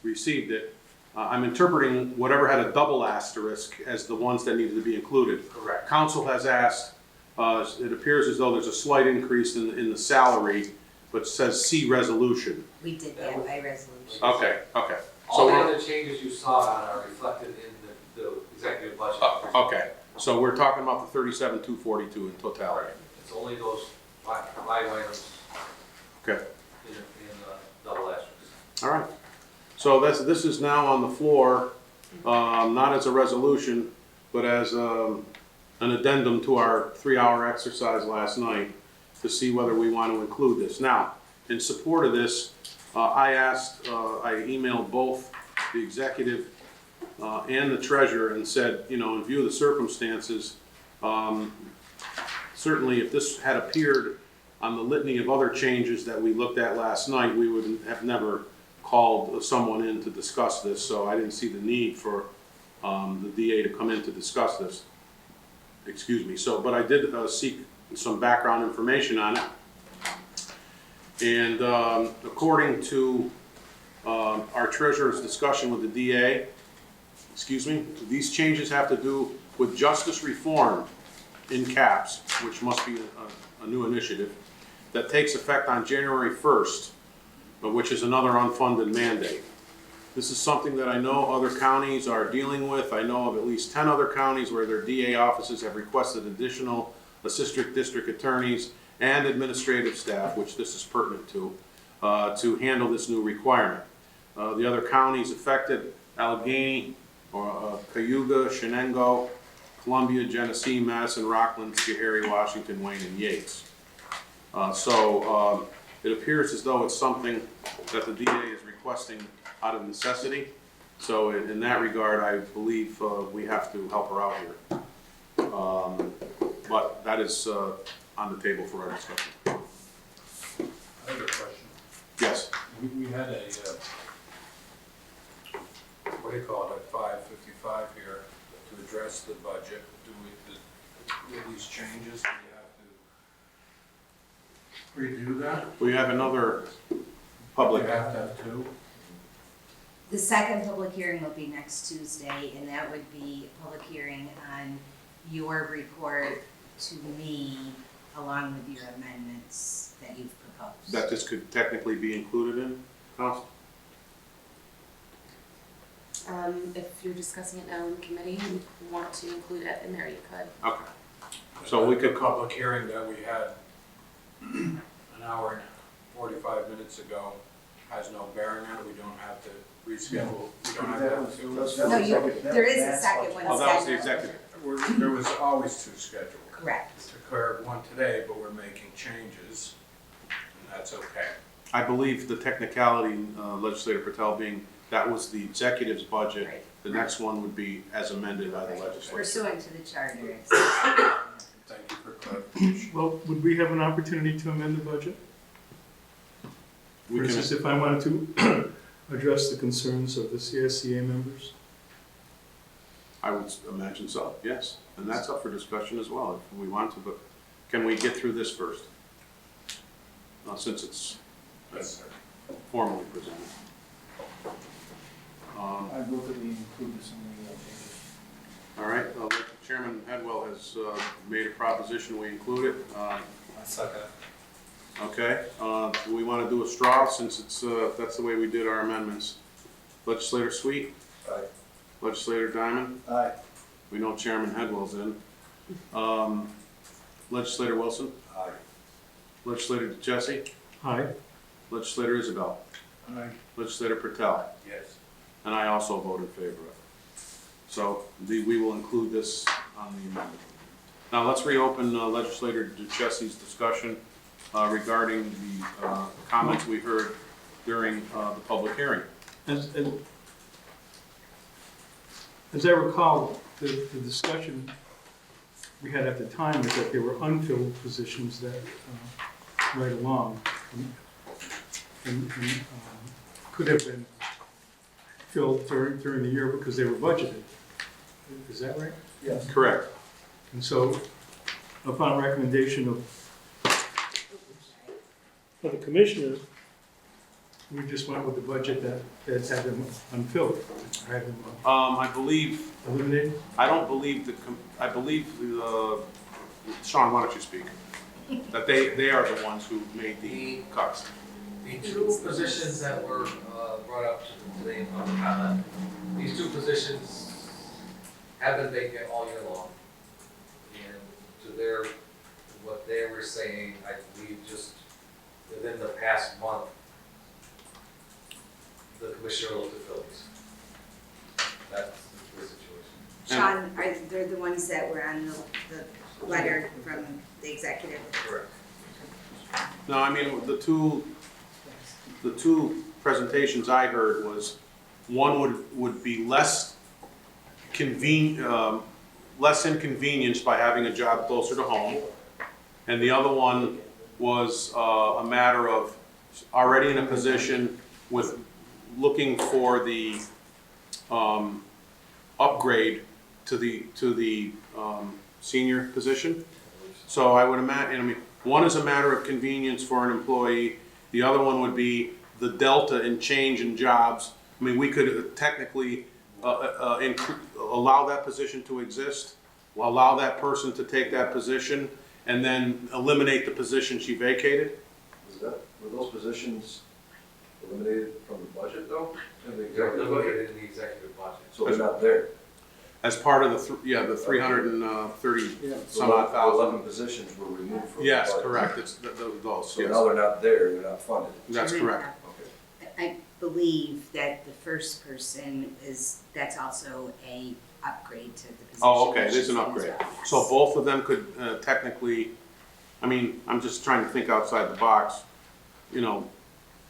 we received it. I'm interpreting whatever had a double asterisk as the ones that needed to be included. Correct. Council has asked, it appears as though there's a slight increase in the salary, but says see resolution. We did that by resolution. Okay, okay. All the So other changes you saw on are reflected in the executive budget. okay, so we're talking about the 37,242 in totality. It's only those five items Okay, in double asterisks. all right. So this is now on the floor, not as a resolution, but as an addendum to our 3-hour exercise last night to see whether we want to include this. Now, in support of this, I emailed both the executive and the treasurer and said, you know, in view of the circumstances, certainly if this had appeared on the litany of other changes that we looked at last night, we would have never called someone in to discuss this, so I didn't see the need for the DA to come in to discuss this. Excuse me. So, but I did seek some background information on it. And according to our treasurer's discussion with the DA, excuse me, these changes have to do with justice reform in caps, which must be a new initiative that takes effect on January 1st, which is another unfunded mandate. This is something that I know other counties are dealing with. I know of at least 10 other counties where their DA offices have requested additional assistant district attorneys and administrative staff, which this is pertinent to handle this new requirement. The other counties affected: Allegheny, Cayuga, Shenango, Columbia, Genesee, Madison, Rockland, Schoharie, Washington, Wayne, and Yates. So it appears as though it's something that the DA is requesting requesting out of necessity. So in that regard, I believe we have to help her out here. But that is on the table for our discussion. I have a question. Yes. We had a, what do you call it, a 555 here to address the budget. With these changes, do we have to redo that? We have another public. We have to have two? The second public hearing will be next Tuesday, and that would be a public hearing on your report to me, along with your amendments that you've proposed. That this could technically be included in, Council? If you're discussing it now in committee and want to include it in there, you could. Okay. So we could The public hearing that we had an hour and 45 minutes ago has no bearing on it. We don't have to reschedule. We don't have to. No, there is a second one Oh, that was the scheduled. executive. There was always two scheduled. Correct. Declared one today, but we're making changes, and that's okay. I believe the technicality, Legislator Patel, being that was the executive's budget. Right. The next one would be as amended by the legislature. Pursuant to the charter. Thank you for clarification. Well, would we have an opportunity to amend the budget? We For can, instance, if I wanted to address the concerns of the CSCA members? I would imagine so, yes. And that's up for discussion as well if we want to, but can we get through this first? Since it's formally presented. I move that we include this in the All right, Chairman Hedwell has made a proposition, we include it. I second. Okay, do we want to do a straw since it's, that's the way we did our amendments? Legislator Sweet? Aye. Legislator Diamond? Aye. We know Chairman Hedwell's in. Legislator Wilson? Aye. Legislator DeJesse? Aye. Legislator Isabel? Aye. Legislator Patel? Yes. And I also vote in favor of it. So we will include this on the amendment. Now let's reopen Legislator DeJesse's discussion regarding the comments we heard during the public hearing. As I recall, the discussion we had at the time was that there were unfilled positions that right along and could have been filled during the year because they were budgeted. Is that right? Yes. Correct. And so, upon recommendation of the commissioner, we just went with the budget that had them unfilled, had them I believe, eliminated. I don't believe I believe, Sean, why don't you speak? That they are the ones who made the cuts. The two positions that were brought up today in public comment, these two positions have been vacant all year long. And to what they were saying, I believe just within the past month, the commissioner looked at fill these. That's the situation. Sean, are they the ones that were on the letter from the executive? Correct. No, I mean, the two presentations I heard was, one would be less inconvenienced by having a job closer to home, and the other one was a matter of already in a position with looking for the upgrade to the senior position. So I would imagine, I mean, one is a matter of convenience for an employee. The other one would be the delta in change in jobs. I mean, we could technically allow that position to exist, allow that person to take that position, and then eliminate the position she vacated. Were those positions eliminated from the budget though? In the They're executive located budget? in the executive budget. So they're not there? As part of the 330 some So odd thousand. 11 positions were removed from the Yes, budget. correct, it's those, So yes, now they're not there, they're not funded. that's correct. Okay. I believe that the first person that's also a upgrade to the position. Oh, okay, that there's she's an in as upgrade. well, yes. So both of them could technically, I mean, I'm just trying to think outside the box, you know,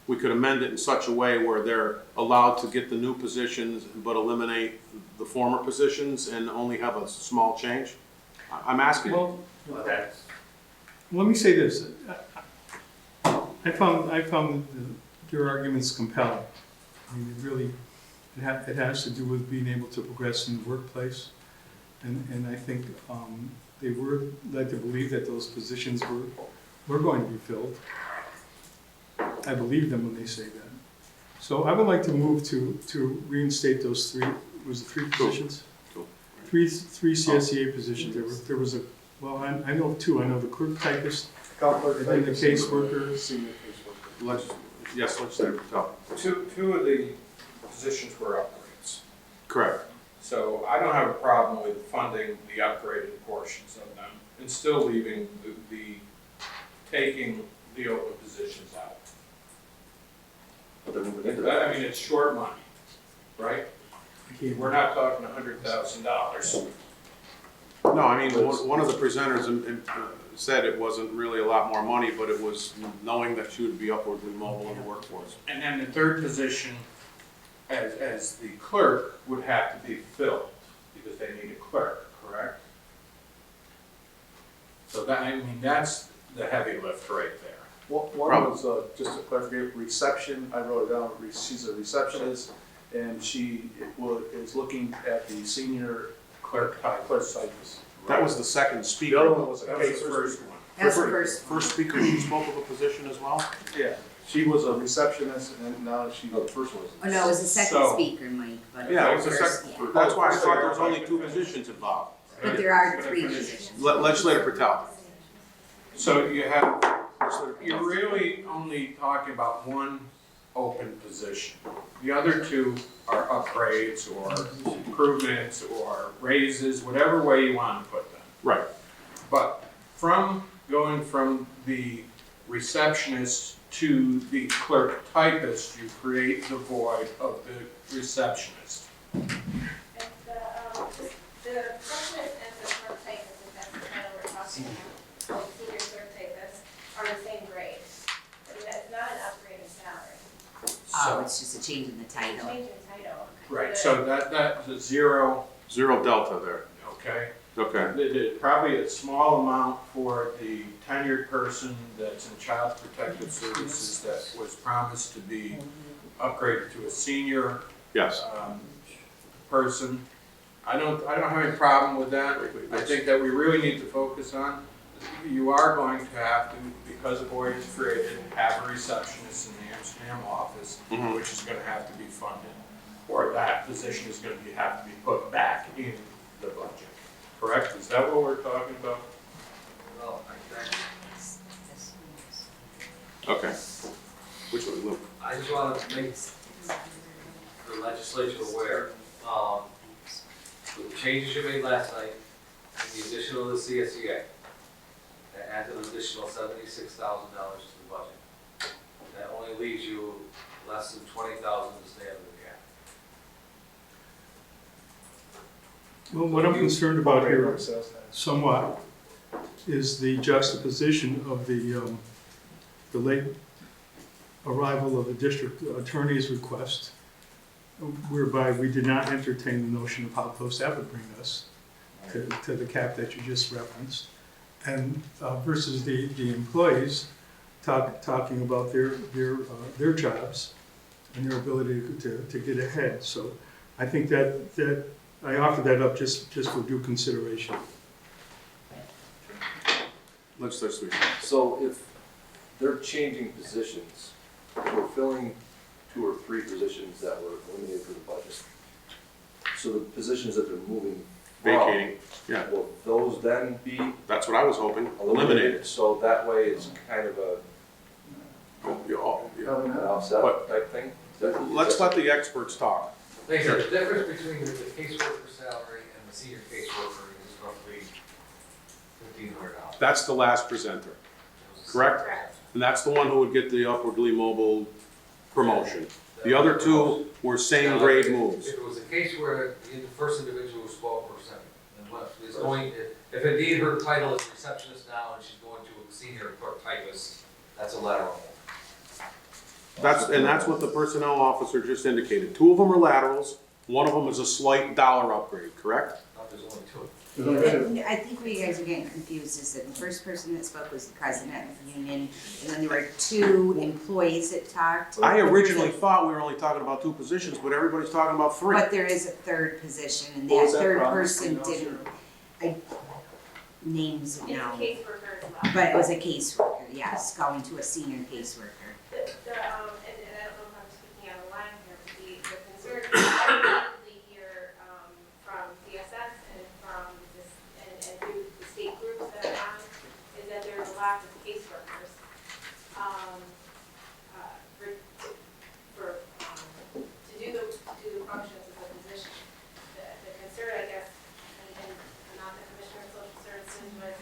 we could amend it in such a way where they're allowed to get the new positions but eliminate the former positions and only have a small change? I'm asking. Well, let me say this. I found your arguments compelling. I mean, it really, it has to do with being able to progress in the workplace. And I think they were led to believe that those positions were going to be filled. I believe them when they say that. So I would like to move to reinstate those three, was it three positions? Cool. Three CSEA positions. There was a, well, I know two. I know the clerk typist, and then the caseworker. Senior caseworker. Legislator Patel. Two of the positions were upgrades. Correct. So I don't have a problem with funding the upgraded portions of them and still leaving the taking the open positions out. But they're moving into that. I mean, it's short money, right? We're not talking $100,000. No, I mean, one of the presenters said it wasn't really a lot more money, but it was knowing that she would be upwardly mobile in the workforce. And then the third position, as the clerk, would have to be filled because they need a clerk, correct? So that, I mean, that's the heavy lift right there. One was just a clarification, reception, I wrote it down, she's a receptionist, and she is looking at the senior clerk typist. That was the second speaker. The other one was a That was the case first one. That's the first one. First speaker, you spoke of a position as well? Yeah, she was a receptionist, and now she. No, the first one was. Oh, no, it was the second So- speaker, Mike, but. Yeah, it was the the first, second- yeah. That's why I thought there was only two positions involved. But there are three positions. Legislator Patel. So you're really only talking about one open position. The other two are upgrades or improvements or raises, whatever way you want to put them. Right. But going from the receptionist to the clerk typist, you create the void of the receptionist. And the receptionist and the clerk typist, if that's the title we're talking about, the senior clerk typist, are the same grade. I mean, that's not an upgrade in salary. Oh, it's just a change in the title. Change in title. Right, so that's a zero, Zero delta there. okay? Okay. Probably a small amount for the tenured person that's in child protective services that was promised to be upgraded to a senior Yes. person. I don't have any problem with that. I think that we really need to focus on, you are going to have to, because a board is created, have a receptionist in the Amsterdam office, Mhm. which is gonna have to be funded. Or that position is gonna have to be put back in the budget. Correct? Is that what we're talking about? Well, Okay. Which one, Luke? I just want to make the legislature aware, the changes you made last night, and the addition of the CSEA, that adds an additional $76,000 to the budget. That only leaves you less than $20,000 to stay under the gap. Well, what I'm concerned about here Says that. somewhat is the juxtaposition of the late arrival of the district attorney's request, whereby we did not entertain the notion of how close that would bring us to the cap that you just referenced, and versus the employees talking about their jobs and their ability to get ahead. So I think that I offer that up just for due consideration. Legislator Sweet. So if they're changing positions, we're filling 2 or 3 positions that were eliminated for the budget. So the positions that they're moving from, Vacating. Yeah. will those then be That's what I was hoping. eliminated? Eliminated. So that way it's kind of a Yeah. an offset type thing? Let's let the experts talk. Thank you. The difference between the caseworker salary and the senior caseworker is roughly $1,500. That's the last presenter, correct? And that's the one who would get the upwardly mobile promotion. The other two were same grade moves. If it was a case where the first individual was 12% and left, is going, if indeed her title is receptionist now and she's going to a senior clerk typist, that's a lateral move. That's what the personnel officer just indicated. 2 of them are laterals, 1 of them is a slight dollar upgrade, correct? No, there's only 2. There's only two. I think where you guys are getting confused is that the first person that spoke was the president of the union, and then there were 2 employees that talked. I originally thought we were only talking about 2 positions, but everybody's talking about 3. But there is a third position, and What that was that third from? person You know, didn't, names It's a no, caseworker as well. but it was a caseworker, yes, going to a senior caseworker. And I don't know if I'm speaking out of line here, but the concern I repeatedly hear from DSS and from this, and through the state groups that I'm on, is that there's a lack of caseworkers. To do the functions of the position. The concern, I guess, and I'm not the Commissioner of Social Services, was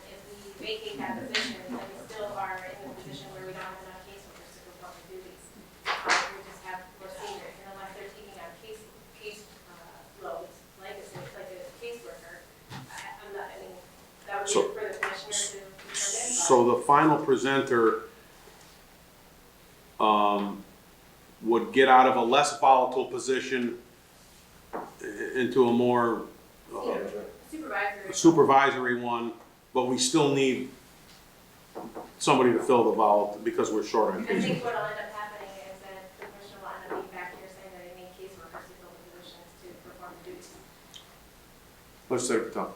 if we vacate that position, then we still are in the position where we don't have enough caseworkers to perform the duties. We just have more seniors, and unless they're taking on case loads, like a caseworker, I'm not, I mean, that would be So- for the Commissioner to determine. So the final presenter would get out of a less volatile position into a more supervisory one, but we still need somebody to fill the volatile because we're short on I cases. think what'll end up happening is that the Commissioner will end up being back here saying that they need caseworkers to fill the positions to perform the duties. Let's take it, Tom.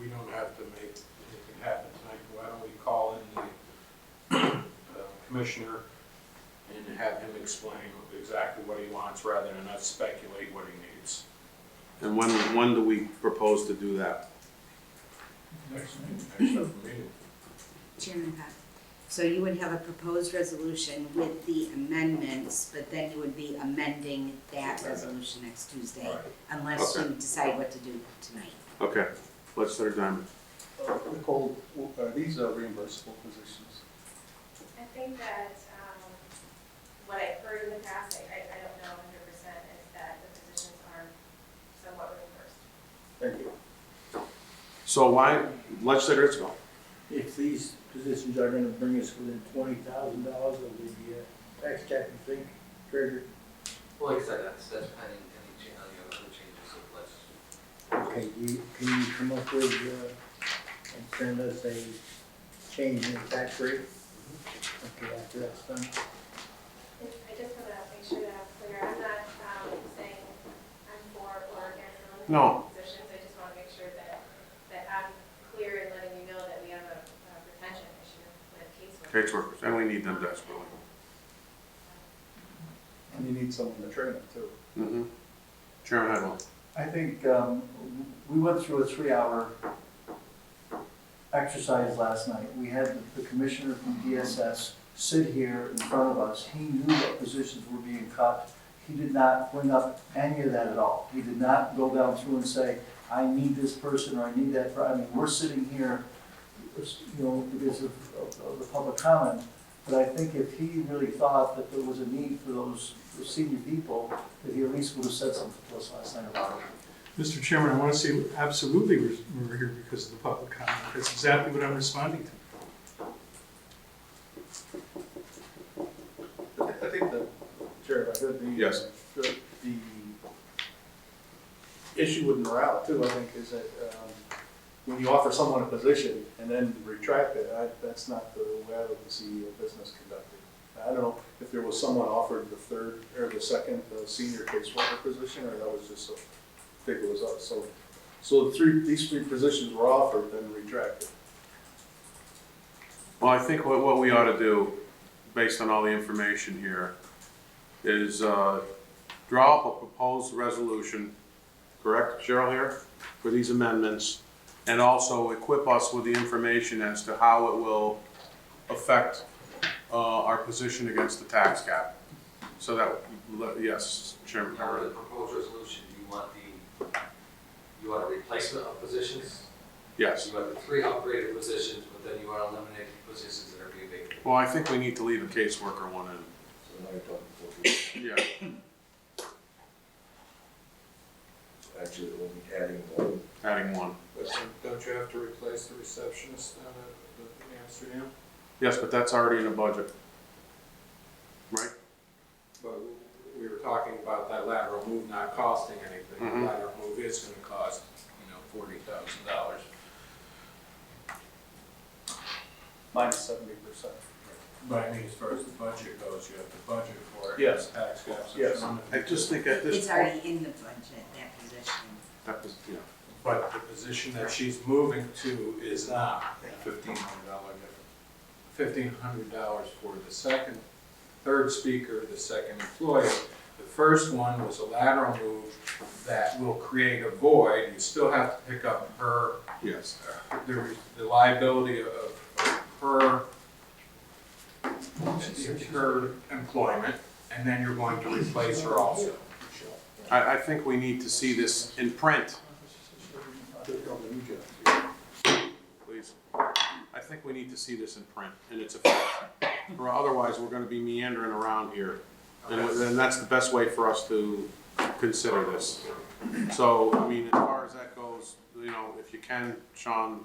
We don't have to make anything happen tonight. Why don't we call in the commissioner and have him explain exactly what he wants rather than us speculate what he needs. And when do we propose to do that? Next meeting. Chairman Pett, so you would have a proposed resolution with the amendments, but then you would be amending that resolution next Tuesday, unless you Okay. decide what to do tonight. Okay, legislator Diamond. Nicole, are these reimbursable positions? I think that, what I've heard in the past, I don't know 100%, is that the positions are somewhat reimbursed. Thank you. So why, legislator Isabel? If these positions are gonna bring us within $20,000 of the tax cap, you think, Treasurer? Well, like I said, that's pending any other changes of legislation. Okay, can you come up with, and send us a change in the tax rate? Okay, after that's done. I just want to make sure that I'm clear, I'm not saying I'm for or against eliminating No. positions, I just want to make sure that I'm clear in letting you know that we have a retention issue with caseworkers. Caseworkers, and we need them desperately. And you need someone to train them too. Mm-hmm. Chairman Hedlund. I think we went through a 3-hour exercise last night. We had the commissioner from DSS sit here in front of us. He knew what positions were being cut. He did not bring up any of that at all. He did not go down through and say, I need this person or I need that. I mean, we're sitting here, you know, because of the public comment. But I think if he really thought that there was a need for those senior people, that he at least would have said something to us last night about it. Mr. Chairman, I want to say absolutely we're here because of the public comment. That's exactly what I'm responding to. I think the, Chair, if I could, the. Yes. The issue with morale too, I think, is that, when you offer someone a position and then retract it, that's not the way I like to see a business conducted. I don't know if there was someone offered the third, or the second senior caseworker position, or that was just so big it was us, so these three positions were offered, then retracted. Well, I think what we ought to do, based on all the information here, is draw up a proposed resolution, correct, Cheryl, here, for these amendments, and also equip us with the information as to how it will affect our position against the tax cap. So that, yes, Chairman. Now, the proposed resolution, you want a replacement of positions? Yes. You want the 3 upgraded positions, but then you want to eliminate the positions that are being vacated. Well, I think we need to leave a caseworker one in. So now you're talking 4 people. Yeah, Actually, we'll be adding 1. adding 1. But don't you have to replace the receptionist down at Amsterdam? Yes, but that's already in the budget. move not costing anything. Mhm. A lateral move is gonna cost, $40,000. Minus 70%. But I mean, as far as the budget goes, you have to budget for it. Yes. Tax caps. Yes. I just think at this It's point, already in the budget, that position. that was, yeah. But the position that she's moving to is not. $1,500 difference. $1,500 for the third speaker, the second employee. The first one was a lateral move that will create a void. You still have to pick up her, Yes. the liability of her employment, and then you're going to replace her also. I think we need to see this in print, please. I think we need to see this in print, and it's a fact. Or otherwise, we're gonna be meandering around here. And that's the best way for us to consider this. So, I mean, as far as that goes, if you can, Sean,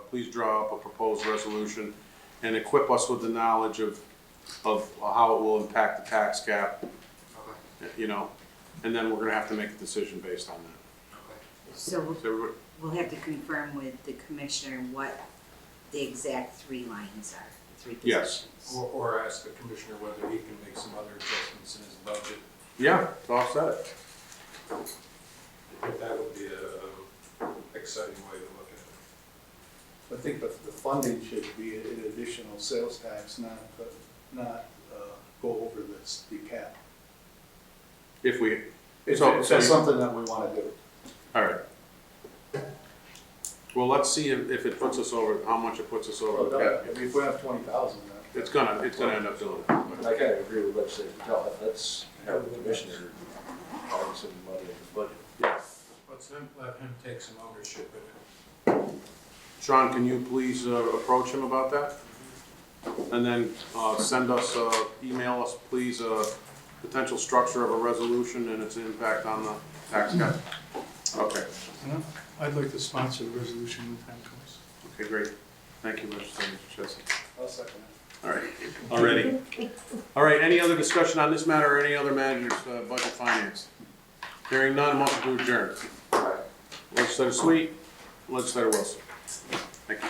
please draw up a proposed resolution and equip us with the knowledge of how it will impact the tax cap, and then we're gonna have to make a decision based on that. So Is everybody- we'll have to confirm with the commissioner what the exact 3 lines are, 3 Yes. positions. Or ask the commissioner whether he can make some other adjustments in his budget. Yeah, to offset it. I think that would be a exciting way to look at it. I think the funding should be an additional sales tax, not go over the cap. If we, If So- if so that's you- something that we want to do. all right. Well, let's see if it puts us over, how much it puts us over the cap. If we have 20,000, It's gonna end up doing it. I kind of agree with legislative Patel, let's have the commissioner find some money in the budget. Let him take some ownership in it. Sean, can you please approach him about that? And then send us, email us, please, potential structure of a resolution and its impact on the tax cap. Okay, I'd like to sponsor the resolution when the time comes. okay, great. Thank you, Legislator Chesney. I'll second it. All right, already. All right, any other discussion on this matter or any other matters, budget finance? Hearing none, motion to adjourn. Legislator Sweet, Legislator Wilson. Thank you.